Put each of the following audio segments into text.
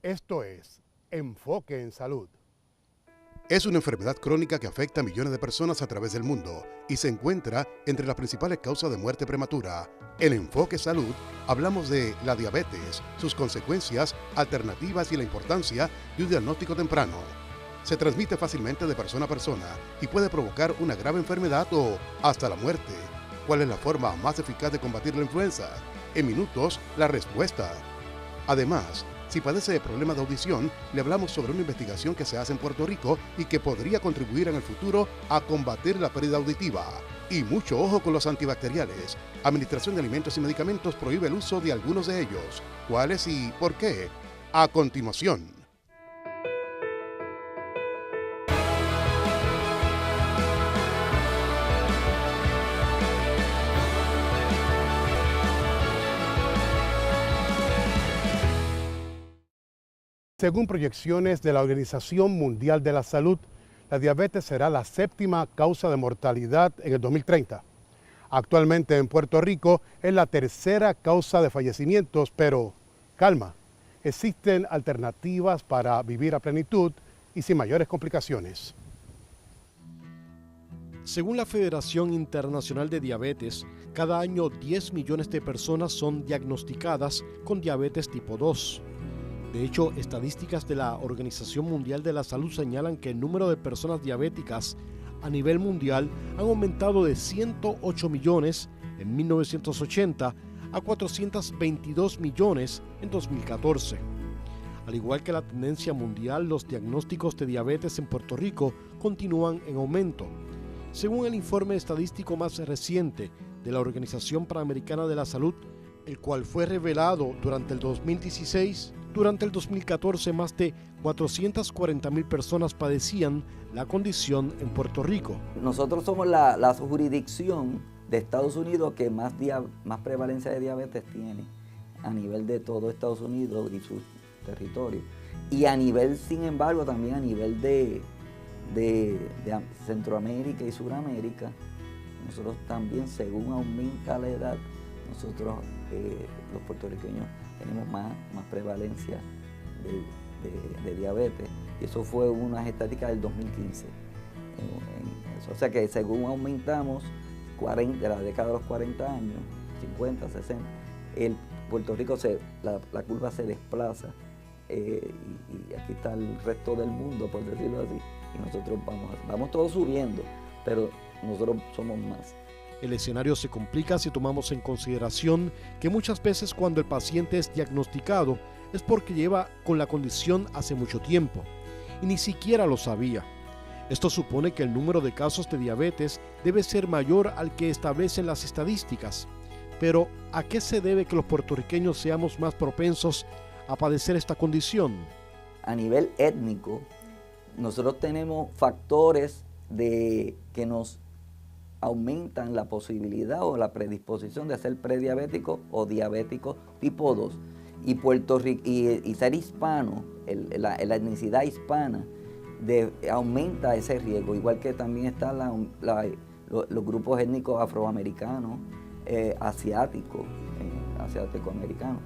Esto es Enfoque en Salud. Es una enfermedad crónica que afecta a millones de personas a través del mundo y se encuentra entre las principales causas de muerte prematura. En Enfoque Salud hablamos de la diabetes, sus consecuencias, alternativas y la importancia de un diagnóstico temprano. Se transmite fácilmente de persona a persona y puede provocar una grave enfermedad o hasta la muerte. ¿Cuál es la forma más eficaz de combatir la influenza? En minutos, la respuesta. Además, si padece de problemas de audición, le hablamos sobre una investigación que se hace en Puerto Rico y que podría contribuir en el futuro a combatir la pérdida auditiva. Y mucho ojo con los antibacteriales. Administración de Alimentos y Medicamentos prohíbe el uso de algunos de ellos. ¿Cuáles y por qué? A continuación. Según proyecciones de la Organización Mundial de la Salud, la diabetes será la séptima causa de mortalidad en el 2030. Actualmente en Puerto Rico es la tercera causa de fallecimientos, pero calma, existen alternativas para vivir a plenitud y sin mayores complicaciones. Según la Federación Internacional de Diabetes, cada año 10 millones de personas son diagnosticadas con diabetes tipo 2. De hecho, estadísticas de la Organización Mundial de la Salud señalan que el número de personas diabéticas a nivel mundial han aumentado de 108 millones en 1980 a 422 millones en 2014. Al igual que la tendencia mundial, los diagnósticos de diabetes en Puerto Rico continúan en aumento. Según el informe estadístico más reciente de la Organización Panamericana de la Salud, el cual fue revelado durante el 2016, durante el 2014 más de 440,000 personas padecían la condición en Puerto Rico. Nosotros somos la jurisdicción de Estados Unidos que más prevalencia de diabetes tiene a nivel de todo Estados Unidos y sus territorios. Y a nivel, sin embargo, también a nivel de Centroamérica y Suramérica, nosotros también, según aumenta la edad, nosotros los puertorriqueños tenemos más prevalencia de diabetes, y eso fue una estadística del 2015. O sea que según aumentamos de la década de los 40 años, 50, 60, Puerto Rico la curva se desplaza, y aquí está el resto del mundo, por decirlo así, y nosotros vamos todos subiendo, pero nosotros somos más. El escenario se complica si tomamos en consideración que muchas veces cuando el paciente es diagnosticado es porque lleva con la condición hace mucho tiempo y ni siquiera lo sabía. Esto supone que el número de casos de diabetes debe ser mayor al que establecen las estadísticas. Pero, ¿a qué se debe que los puertorriqueños seamos más propensos a padecer esta condición? A nivel étnico, nosotros tenemos factores que nos aumentan la posibilidad o la predisposición de ser prediabético o diabético tipo 2. Y Puerto Rico, y ser hispano, la etnicidad hispana, aumenta ese riesgo, igual que también están los grupos étnicos afroamericanos, asiático-americanos.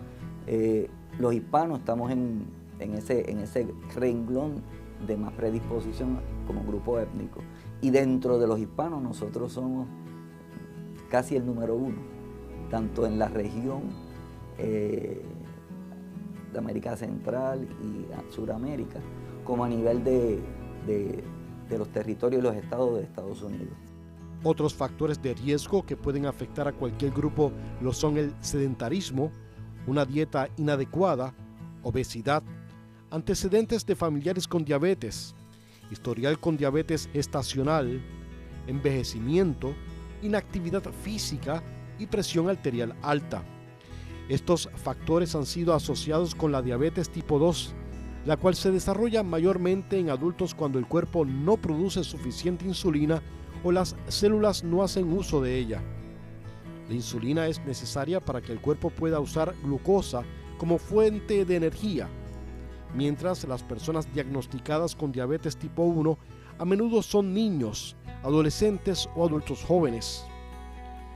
Los hispanos estamos en ese renglón de más predisposición como grupo étnico. Y dentro de los hispanos nosotros somos casi el número 1, tanto en la región de América Central y Suramérica, como a nivel de los territorios y los estados de Estados Unidos. Otros factores de riesgo que pueden afectar a cualquier grupo lo son el sedentarismo, una dieta inadecuada, obesidad, antecedentes de familiares con diabetes, historial con diabetes estacional, envejecimiento, inactividad física y presión arterial alta. Estos factores han sido asociados con la diabetes tipo 2, la cual se desarrolla mayormente en adultos cuando el cuerpo no produce suficiente insulina o las células no hacen uso de ella. La insulina es necesaria para que el cuerpo pueda usar glucosa como fuente de energía, mientras las personas diagnosticadas con diabetes tipo 1 a menudo son niños, adolescentes o adultos jóvenes.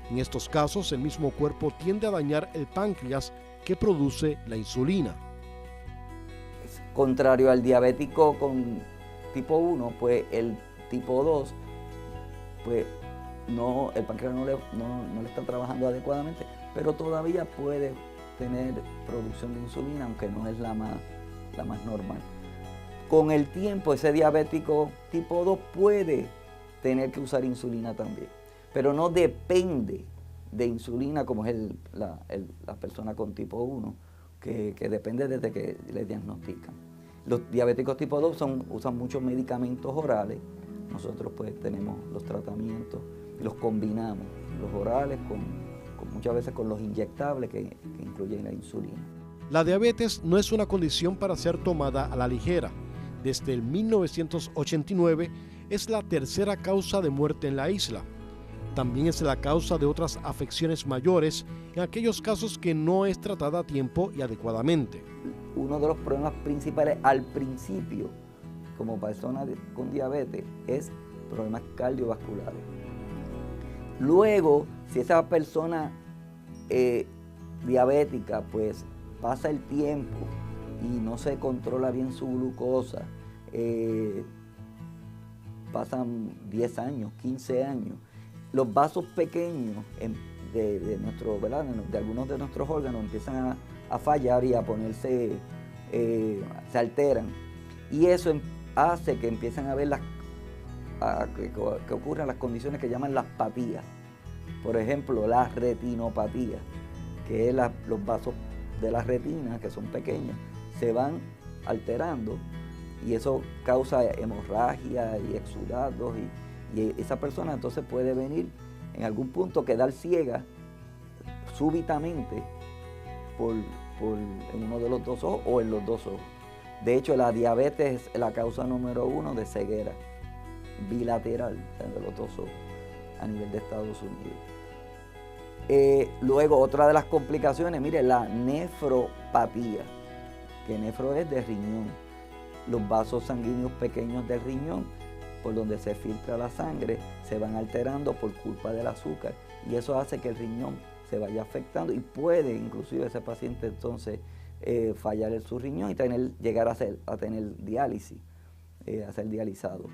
En estos casos, el mismo cuerpo tiende a dañar el páncreas que produce la insulina. Contrario al diabético con tipo 1, pues el tipo 2, pues no, el páncreas no le está trabajando adecuadamente, pero todavía puede tener producción de insulina, aunque no es la más normal. Con el tiempo, ese diabético tipo 2 puede tener que usar insulina también, pero no depende de insulina como es la persona con tipo 1, que depende desde que le diagnostican. Los diabéticos tipo 2 usan muchos medicamentos orales. Nosotros pues tenemos los tratamientos y los combinamos, los orales muchas veces con los inyectables que incluyen la insulina. La diabetes no es una condición para ser tomada a la ligera. Desde el 1989 es la tercera causa de muerte en la isla. También es la causa de otras afecciones mayores en aquellos casos que no es tratada a tiempo y adecuadamente. Uno de los problemas principales al principio, como persona con diabetes, es problemas cardiovasculares. Luego, si esa persona diabética, pues pasa el tiempo y no se controla bien su glucosa, pasan 10 años, 15 años, los vasos pequeños de algunos de nuestros órganos empiezan a fallar y a ponerse, se alteran. Y eso hace que empiezan a ver que ocurran las condiciones que llaman las patías. Por ejemplo, la retinopatía, que es los vasos de la retina, que son pequeños, se van alterando y eso causa hemorragia y exudados y esa persona entonces puede venir en algún punto quedar ciega súbitamente en uno de los dos ojos o en los dos ojos. De hecho, la diabetes es la causa número 1 de ceguera bilateral de los dos ojos a nivel de Estados Unidos. Luego, otra de las complicaciones, mire, la nefropatía, que nefro es de riñón. Los vasos sanguíneos pequeños del riñón, por donde se filtra la sangre, se van alterando por culpa del azúcar y eso hace que el riñón se vaya afectando y puede inclusive ese paciente entonces fallar en su riñón y llegar a tener diálisis, a ser dializado.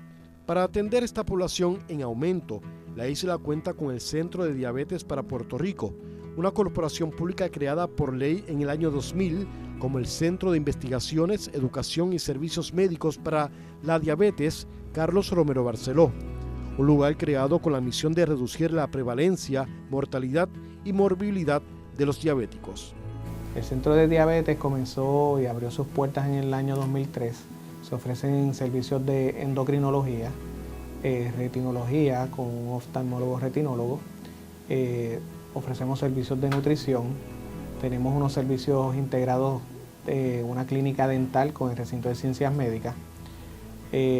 Para atender esta población en aumento, la isla cuenta con el Centro de Diabetes para Puerto Rico, una corporación pública creada por ley en el año 2000 como el Centro de Investigaciones, Educación y Servicios Médicos para la Diabetes Carlos Romero Barceló, un lugar creado con la misión de reducir la prevalencia, mortalidad y morbilidad de los diabéticos. El Centro de Diabetes comenzó y abrió sus puertas en el año 2003. Se ofrecen servicios de endocrinología, retinología con un oftalmólogo retinólogo, ofrecemos servicios de nutrición, tenemos unos servicios integrados de una clínica dental con el recinto de ciencias médicas.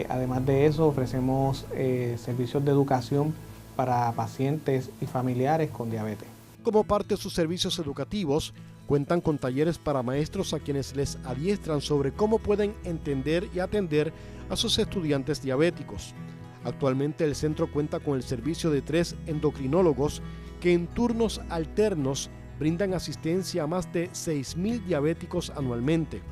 Además de eso, ofrecemos servicios de educación para pacientes y familiares con diabetes. Como parte de sus servicios educativos, cuentan con talleres para maestros a quienes les adiestran sobre cómo pueden entender y atender a sus estudiantes diabéticos. Actualmente el centro cuenta con el servicio de 3 endocrinólogos que en turnos alternos brindan asistencia a más de 6.000 diabéticos anualmente.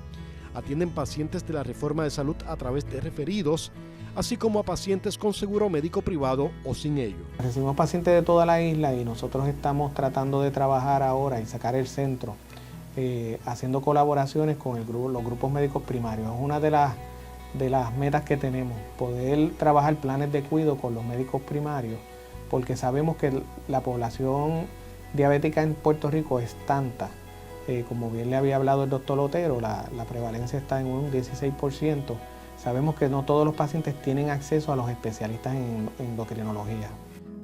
Atienden pacientes de la reforma de salud a través de referidos, así como a pacientes con seguro médico privado o sin ello. Recibimos pacientes de toda la isla y nosotros estamos tratando de trabajar ahora y sacar el centro, haciendo colaboraciones con los grupos médicos primarios. Es una de las metas que tenemos, poder trabajar planes de cuidado con los médicos primarios, porque sabemos que la población diabética en Puerto Rico es tanta. Como bien le había hablado el doctor Otero, la prevalencia está en un 16%. Sabemos que no todos los pacientes tienen acceso a los especialistas en endocrinología.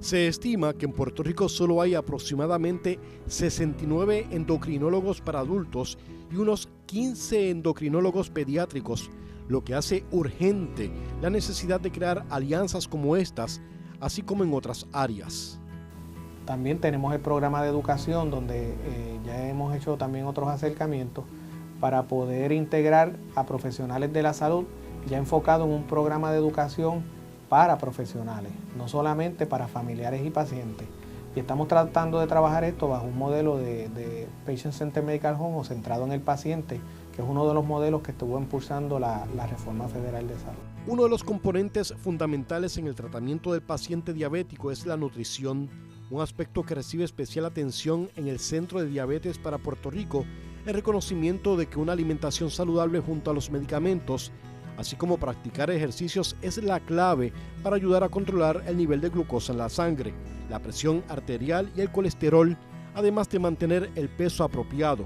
Se estima que en Puerto Rico solo hay aproximadamente 69 endocrinólogos para adultos y unos 15 endocrinólogos pediátricos, lo que hace urgente la necesidad de crear alianzas como estas, así como en otras áreas. También tenemos el programa de educación donde ya hemos hecho también otros acercamientos para poder integrar a profesionales de la salud ya enfocado en un programa de educación para profesionales, no solamente para familiares y pacientes. Y estamos tratando de trabajar esto bajo un modelo de Patient Centered Medical Home o centrado en el paciente, que es uno de los modelos que estuvo impulsando la Reforma Federal de Salud. Uno de los componentes fundamentales en el tratamiento del paciente diabético es la nutrición, un aspecto que recibe especial atención en el Centro de Diabetes para Puerto Rico, en reconocimiento de que una alimentación saludable junto a los medicamentos, así como practicar ejercicios, es la clave para ayudar a controlar el nivel de glucosa en la sangre, la presión arterial y el colesterol, además de mantener el peso apropiado.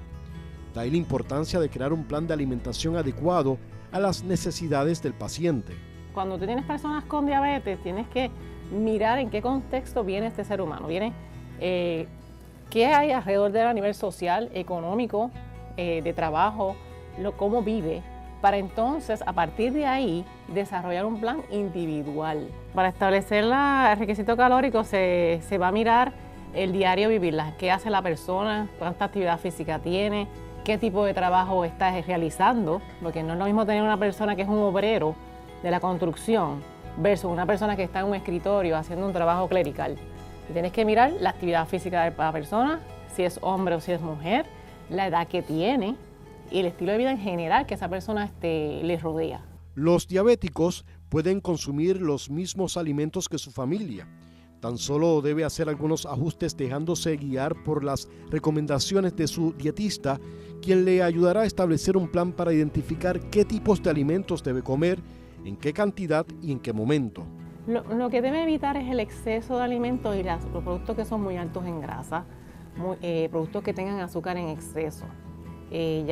De ahí la importancia de crear un plan de alimentación adecuado a las necesidades del paciente. Cuando tú tienes personas con diabetes, tienes que mirar en qué contexto viene este ser humano. ¿Qué hay alrededor de él a nivel social, económico, de trabajo, cómo vive? Para entonces, a partir de ahí, desarrollar un plan individual. Para establecer el requisito calórico se va a mirar el diario vivir, qué hace la persona, cuánta actividad física tiene, qué tipo de trabajo está realizando, porque no es lo mismo tener una persona que es un obrero de la construcción versus una persona que está en un escritorio haciendo un trabajo clerical. Y tienes que mirar la actividad física de la persona, si es hombre o si es mujer, la edad que tiene y el estilo de vida en general que esa persona le rodea. Los diabéticos pueden consumir los mismos alimentos que su familia. Tan solo debe hacer algunos ajustes dejándose guiar por las recomendaciones de su dietista, quien le ayudará a establecer un plan para identificar qué tipos de alimentos debe comer, en qué cantidad y en qué momento. Lo que debe evitar es el exceso de alimentos y los productos que son muy altos en grasa, productos que tengan azúcar en exceso. Y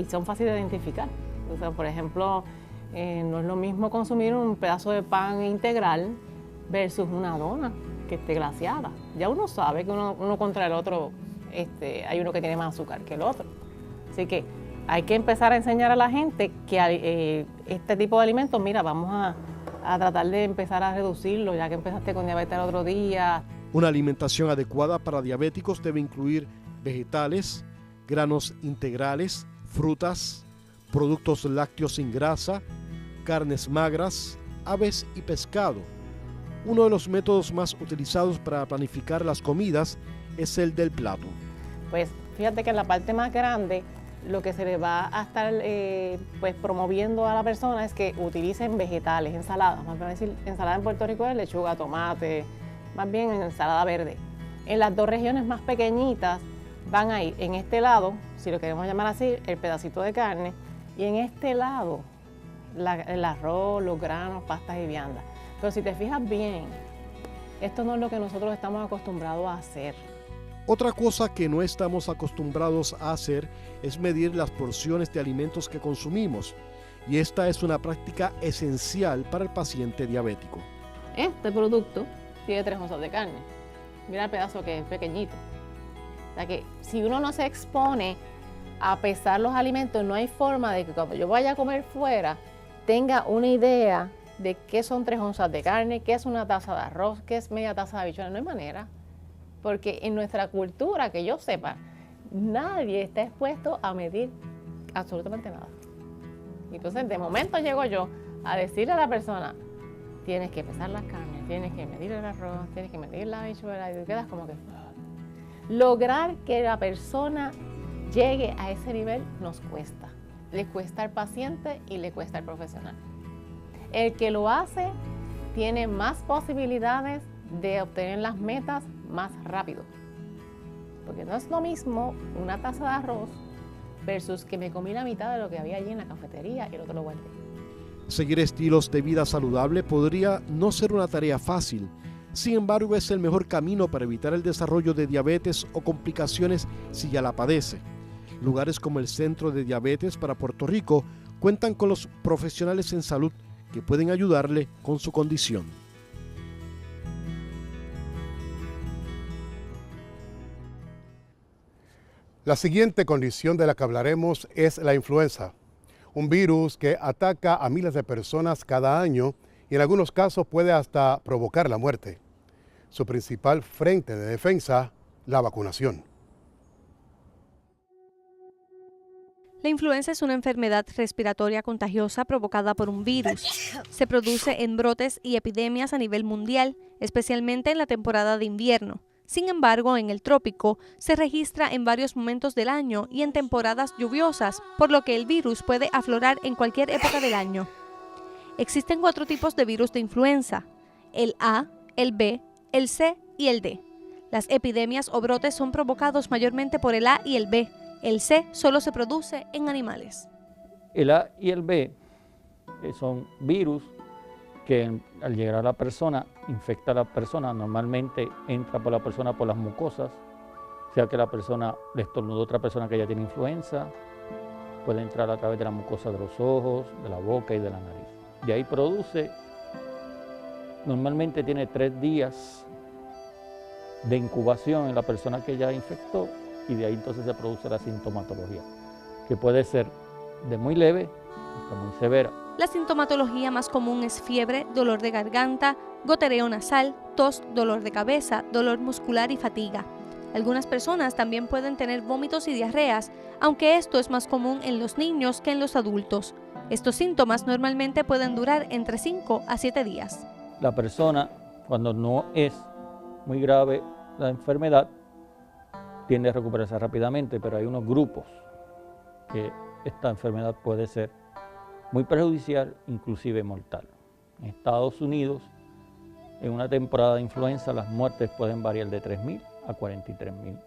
son fáciles de identificar. O sea, por ejemplo, no es lo mismo consumir un pedazo de pan integral versus una dona que esté glaseada. Ya uno sabe que uno contra el otro, hay uno que tiene más azúcar que el otro. Así que hay que empezar a enseñar a la gente que este tipo de alimentos, mira, vamos a tratar de empezar a reducirlo, ya que empezaste con diabetes el otro día. Una alimentación adecuada para diabéticos debe incluir vegetales, granos integrales, frutas, productos lácteos sin grasa, carnes magras, aves y pescado. Uno de los métodos más utilizados para planificar las comidas es el del plato. Pues fíjate que en la parte más grande, lo que se le va a estar promoviendo a la persona es que utilicen vegetales, ensaladas. Vamos a decir, ensalada en Puerto Rico es lechuga, tomate, más bien ensalada verde. En las dos regiones más pequeñitas van a ir en este lado, si lo queremos llamar así, el pedacito de carne, y en este lado el arroz, los granos, pastas y viandas. Pero si te fijas bien, esto no es lo que nosotros estamos acostumbrados a hacer. Otra cosa que no estamos acostumbrados a hacer es medir las porciones de alimentos que consumimos, y esta es una práctica esencial para el paciente diabético. Este producto tiene 3 onzas de carne. Mira el pedazo que es pequeñito. O sea que si uno no se expone a pesar los alimentos, no hay forma de que cuando yo vaya a comer fuera tenga una idea de qué son 3 onzas de carne, qué es una taza de arroz, qué es media taza de habichuelas. No hay manera. Porque en nuestra cultura, que yo sepa, nadie está expuesto a medir absolutamente nada. Entonces, de momento llego yo a decirle a la persona, tienes que pesar las carnes, tienes que medir el arroz, tienes que medir la habichuela, y tú quedas como que... Lograr que la persona llegue a ese nivel nos cuesta. Le cuesta al paciente y le cuesta al profesional. El que lo hace tiene más posibilidades de obtener las metas más rápido. Porque no es lo mismo una taza de arroz versus que me comí la mitad de lo que había allí en la cafetería y el otro lo guardé. Seguir estilos de vida saludable podría no ser una tarea fácil. Sin embargo, es el mejor camino para evitar el desarrollo de diabetes o complicaciones si ya la padece. Lugares como el Centro de Diabetes para Puerto Rico cuentan con los profesionales en salud que pueden ayudarle con su condición. La siguiente condición de la que hablaremos es la influenza, un virus que ataca a miles de personas cada año y en algunos casos puede hasta provocar la muerte. Su principal frente de defensa, la vacunación. La influenza es una enfermedad respiratoria contagiosa provocada por un virus. Se produce en brotes y epidemias a nivel mundial, especialmente en la temporada de invierno. Sin embargo, en el trópico se registra en varios momentos del año y en temporadas lluviosas, por lo que el virus puede aflorar en cualquier época del año. Existen 4 tipos de virus de influenza: el A, el B, el C y el D. Las epidemias o brotes son provocados mayormente por el A y el B. El C solo se produce en animales. El A y el B son virus que al llegar a la persona, infecta a la persona, normalmente entra por la persona por las mucosas, sea que la persona le estornudó a otra persona que ya tiene influenza, puede entrar a través de la mucosa de los ojos, de la boca y de la nariz. Y ahí produce, normalmente tiene 3 días de incubación en la persona que ya infectó y de ahí entonces se produce la sintomatología, que puede ser de muy leve hasta muy severa. La sintomatología más común es fiebre, dolor de garganta, gotereo nasal, tos, dolor de cabeza, dolor muscular y fatiga. Algunas personas también pueden tener vómitos y diarreas, aunque esto es más común en los niños que en los adultos. Estos síntomas normalmente pueden durar entre 5 a 7 días. La persona, cuando no es muy grave la enfermedad, tiende a recuperarse rápidamente, pero hay unos grupos que esta enfermedad puede ser muy perjudicial, inclusive mortal. En Estados Unidos, en una temporada de influenza, las muertes pueden variar de 3.000 a 43.000.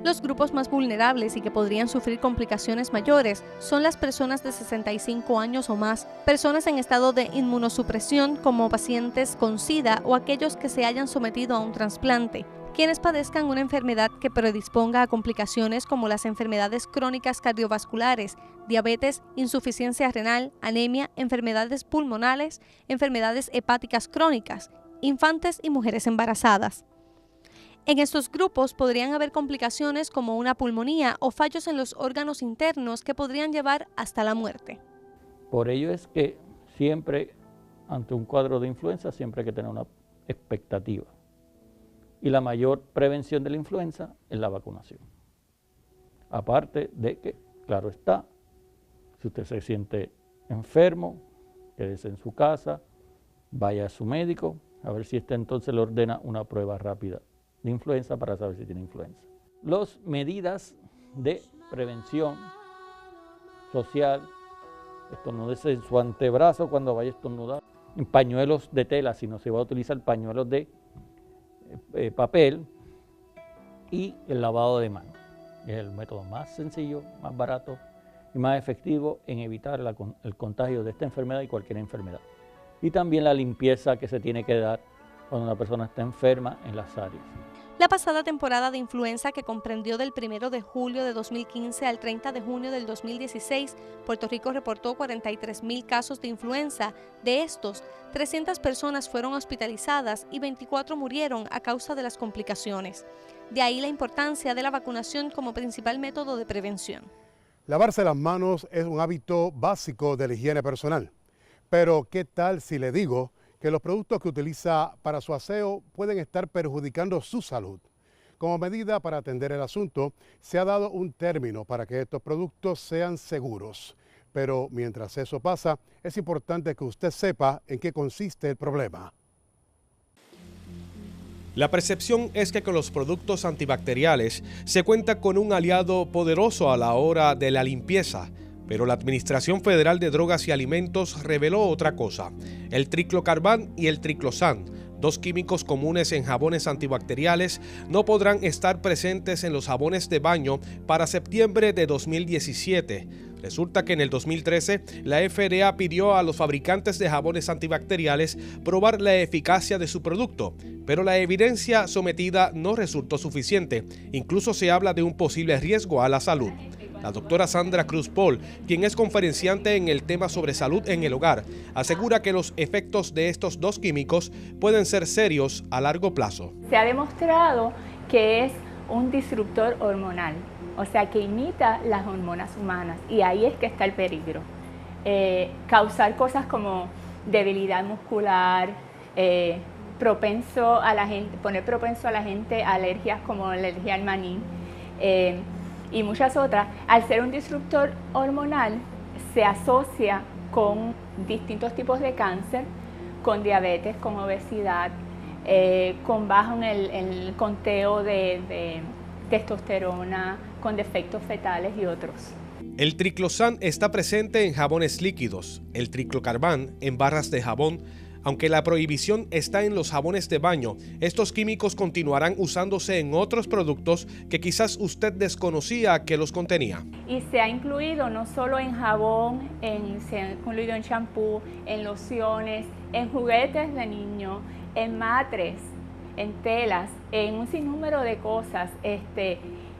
Los grupos más vulnerables y que podrían sufrir complicaciones mayores son las personas de 65 años o más, personas en estado de inmunosupresión como pacientes con SIDA o aquellos que se hayan sometido a un trasplante, quienes padezcan una enfermedad que predisponga a complicaciones como las enfermedades crónicas cardiovasculares, diabetes, insuficiencia renal, anemia, enfermedades pulmonares, enfermedades hepáticas crónicas, infantes y mujeres embarazadas. En estos grupos podrían haber complicaciones como una pulmonía o fallos en los órganos internos que podrían llevar hasta la muerte. Por ello es que siempre, ante un cuadro de influenza, siempre hay que tener una expectativa. Y la mayor prevención de la influenza es la vacunación. Aparte de que, claro está, si usted se siente enfermo, quédese en su casa, vaya a su médico, a ver si este entonces le ordena una prueba rápida de influenza para saber si tiene influenza. Las medidas de prevención social, estornúdese en su antebrazo cuando vaya a estornudar, en pañuelos de tela, si no se va a utilizar pañuelos de papel, y el lavado de manos. Es el método más sencillo, más barato y más efectivo en evitar el contagio de esta enfermedad y cualquier enfermedad. Y también la limpieza que se tiene que dar cuando una persona está enferma en las áreas. La pasada temporada de influenza, que comprendió del 1 de julio de 2015 al 30 de junio del 2016, Puerto Rico reportó 43,000 casos de influenza. De estos, 300 personas fueron hospitalizadas y 24 murieron a causa de las complicaciones. De ahí la importancia de la vacunación como principal método de prevención. Lavarse las manos es un hábito básico de la higiene personal. Pero, ¿qué tal si le digo que los productos que utiliza para su aseo pueden estar perjudicando su salud? Como medida para atender el asunto, se ha dado un término para que estos productos sean seguros. Pero mientras eso pasa, es importante que usted sepa en qué consiste el problema. La percepción es que con los productos antibacteriales se cuenta con un aliado poderoso a la hora de la limpieza, pero la Administración Federal de Drogas y Alimentos reveló otra cosa: el triclocarban y el triclosan, dos químicos comunes en jabones antibacteriales, no podrán estar presentes en los jabones de baño para septiembre de 2017. Resulta que en el 2013 la FDA pidió a los fabricantes de jabones antibacteriales probar la eficacia de su producto, pero la evidencia sometida no resultó suficiente. Incluso se habla de un posible riesgo a la salud. La doctora Sandra Cruz Paul, quien es conferenciante en el tema sobre salud en el hogar, asegura que los efectos de estos dos químicos pueden ser serios a largo plazo. Se ha demostrado que es un disruptor hormonal, o sea que imita las hormonas humanas, y ahí es que está el peligro. Causar cosas como debilidad muscular, poner propenso a la gente a alergias como la alergia al maní, y muchas otras. Al ser un disruptor hormonal, se asocia con distintos tipos de cáncer, con diabetes, con obesidad, con bajo en el conteo de testosterona, con defectos fetales y otros. El triclosan está presente en jabones líquidos, el triclocarban en barras de jabón. Aunque la prohibición está en los jabones de baño, estos químicos continuarán usándose en otros productos que quizás usted desconocía que los contenía. Y se ha incluido no solo en jabón, se ha incluido en champú, en lociones, en juguetes de niños, en matres, en telas, en un sinnúmero de cosas,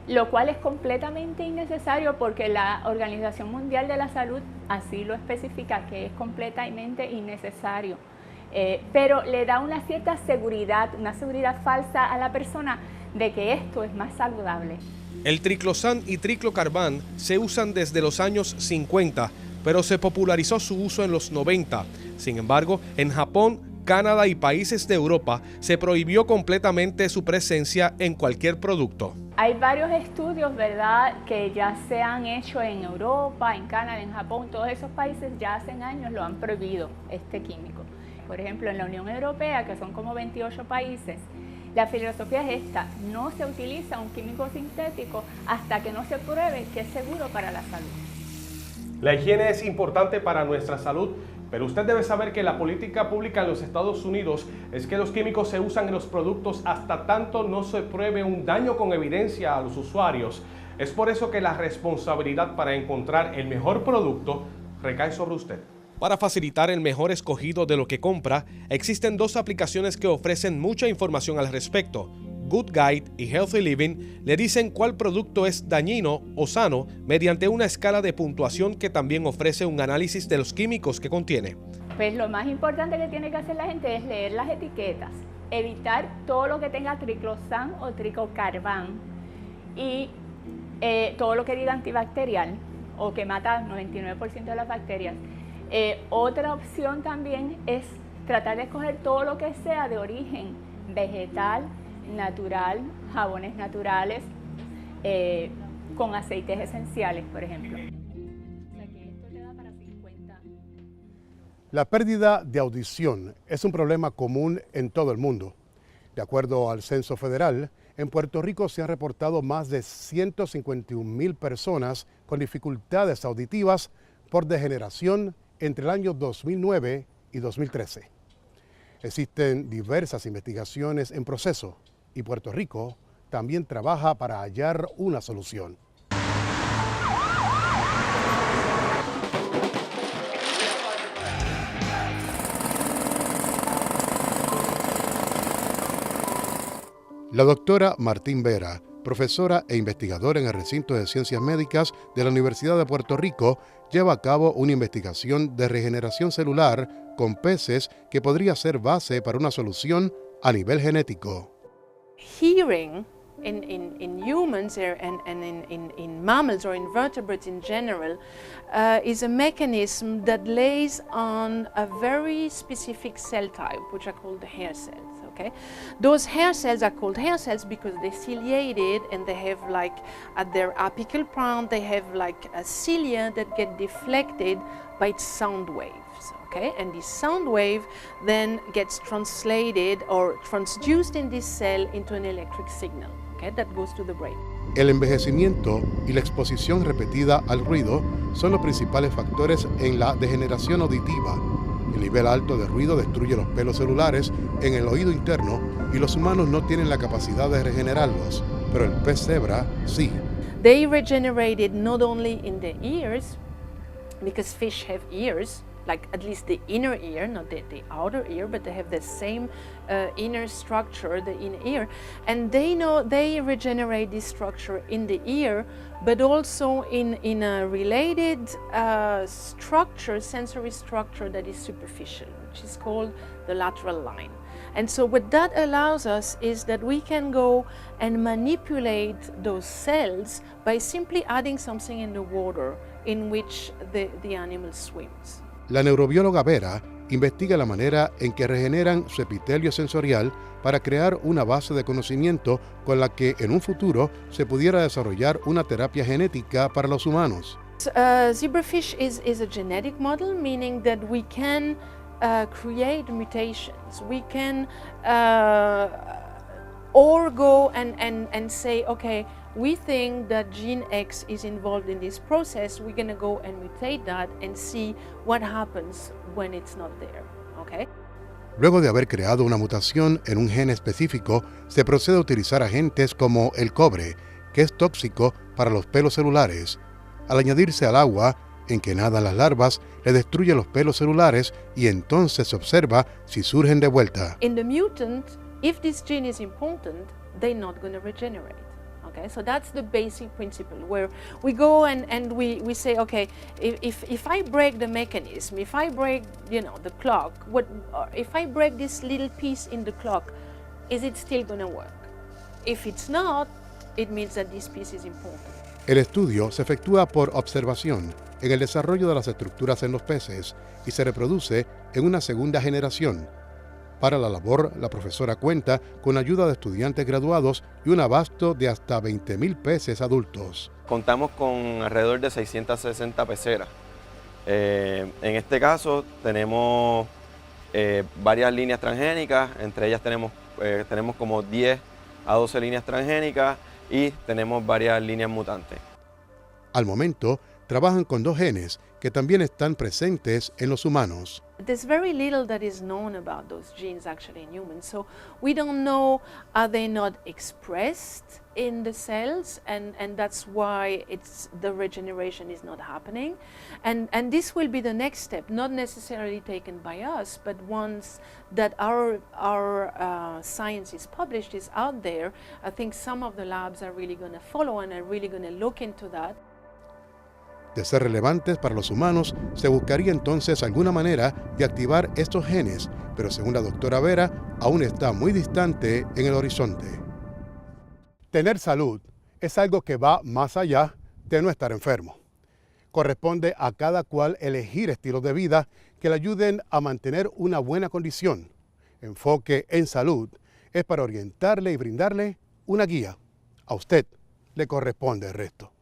lo cual es completamente innecesario porque la Organización Mundial de la Salud así lo especifica, que es completamente innecesario. Pero le da una cierta seguridad, una seguridad falsa a la persona de que esto es más saludable. El triclosan y triclocarban se usan desde los años 50, pero se popularizó su uso en los 90. Sin embargo, en Japón, Canadá y países de Europa se prohibió completamente su presencia en cualquier producto. Hay varios estudios, ¿verdad?, que ya se han hecho en Europa, en Canadá, en Japón, todos esos países ya hace años lo han prohibido, este químico. Por ejemplo, en la Unión Europea, que son como 28 países, la filosofía es esta: no se utiliza un químico sintético hasta que no se pruebe que es seguro para la salud. La higiene es importante para nuestra salud, pero usted debe saber que la política pública en los Estados Unidos es que los químicos se usan en los productos hasta tanto no se pruebe un daño con evidencia a los usuarios. Es por eso que la responsabilidad para encontrar el mejor producto recae sobre usted. Para facilitar el mejor escogido de lo que compra, existen dos aplicaciones que ofrecen mucha información al respecto. Good Guide y Healthy Living le dicen cuál producto es dañino o sano mediante una escala de puntuación que también ofrece un análisis de los químicos que contiene. Pues lo más importante que tiene que hacer la gente es leer las etiquetas, evitar todo lo que tenga triclosan o triclocarban y todo lo que diga antibacterial o que mata 99% de las bacterias. Otra opción también es tratar de escoger todo lo que sea de origen vegetal, natural, jabones naturales, con aceites esenciales, por ejemplo. O sea que esto te da para 50. La pérdida de audición es un problema común en todo el mundo. De acuerdo al Censo Federal, en Puerto Rico se han reportado más de 151,000 personas con dificultades auditivas por degeneración entre el año 2009 y 2013. Existen diversas investigaciones en proceso y Puerto Rico también trabaja para hallar una solución. La doctora Martín Vera, profesora e investigadora en el recinto de Ciencias Médicas de la Universidad de Puerto Rico, lleva a cabo una investigación de regeneración celular con peces que podría ser base para una solución a nivel genético. Hearing in humans and in mammals or invertebrates in general is a mechanism that lays on a very specific cell type, which are called the hair cells. Okay? Those hair cells are called hair cells because they're ciliated and they have, like, at their apical point, they have like a cilia that get deflected by sound waves. Okay? And this sound wave then gets translated or transduced in this cell into an electric signal, okay, that goes to the brain. El envejecimiento y la exposición repetida al ruido son los principales factores en la degeneración auditiva. El nivel alto de ruido destruye los pelos celulares en el oído interno y los humanos no tienen la capacidad de regenerarlos, pero el pez cebra sí. They regenerated not only in the ears, because fish have ears, like at least the inner ear, not the outer ear, but they have the same inner structure, the inner ear, and they regenerate this structure in the ear, but also in a related structure, sensory structure that is superficial, which is called the lateral line. And so what that allows us is that we can go and manipulate those cells by simply adding something in the water in which the animal swims. La neurobióloga Vera investiga la manera en que regeneran su epitelio sensorial para crear una base de conocimiento con la que en un futuro se pudiera desarrollar una terapia genética para los humanos. Zebrafish is a genetic model, meaning that we can create mutations. We can or go and say, okay, we think that gene X is involved in this process. We're going to go and mutate that and see what happens when it's not there. Okay? Luego de haber creado una mutación en un gen específico, se procede a utilizar agentes como el cobre, que es tóxico para los pelos celulares. Al añadirse al agua en que nadan las larvas, le destruye los pelos celulares y entonces se observa si surgen de vuelta. In the mutant, if this gene is important, they're not going to regenerate. Okay, so that's the basic principle where we go and we say, okay, if I break the mechanism, if I break, the clock, if I break this little piece in the clock, is it still going to work? If it's not, it means that this piece is important. El estudio se efectúa por observación en el desarrollo de las estructuras en los peces y se reproduce en una segunda generación. Para la labor, la profesora cuenta con ayuda de estudiantes graduados y un abasto de hasta 20,000 peces adultos. Contamos con alrededor de 660 peceras. En este caso tenemos varias líneas transgénicas, entre ellas tenemos como 10 a 12 líneas transgénicas y tenemos varias líneas mutantes. Al momento, trabajan con 2 genes que también están presentes en los humanos. There's very little that is known about those genes actually in humans. So we don't know, are they not expressed in the cells, and that's why the regeneration is not happening. And this will be the next step, not necessarily taken by us, but once that our science is published, is out there, I think some of the labs are really going to follow and are really going to look into that. De ser relevantes para los humanos, se buscaría entonces alguna manera de activar estos genes, pero según la doctora Vera, aún está muy distante en el horizonte. Tener salud es algo que va más allá de no estar enfermo. Corresponde a cada cual elegir estilos de vida que le ayuden a mantener una buena condición. Enfoque en Salud es para orientarle y brindarle una guía. A usted le corresponde el resto.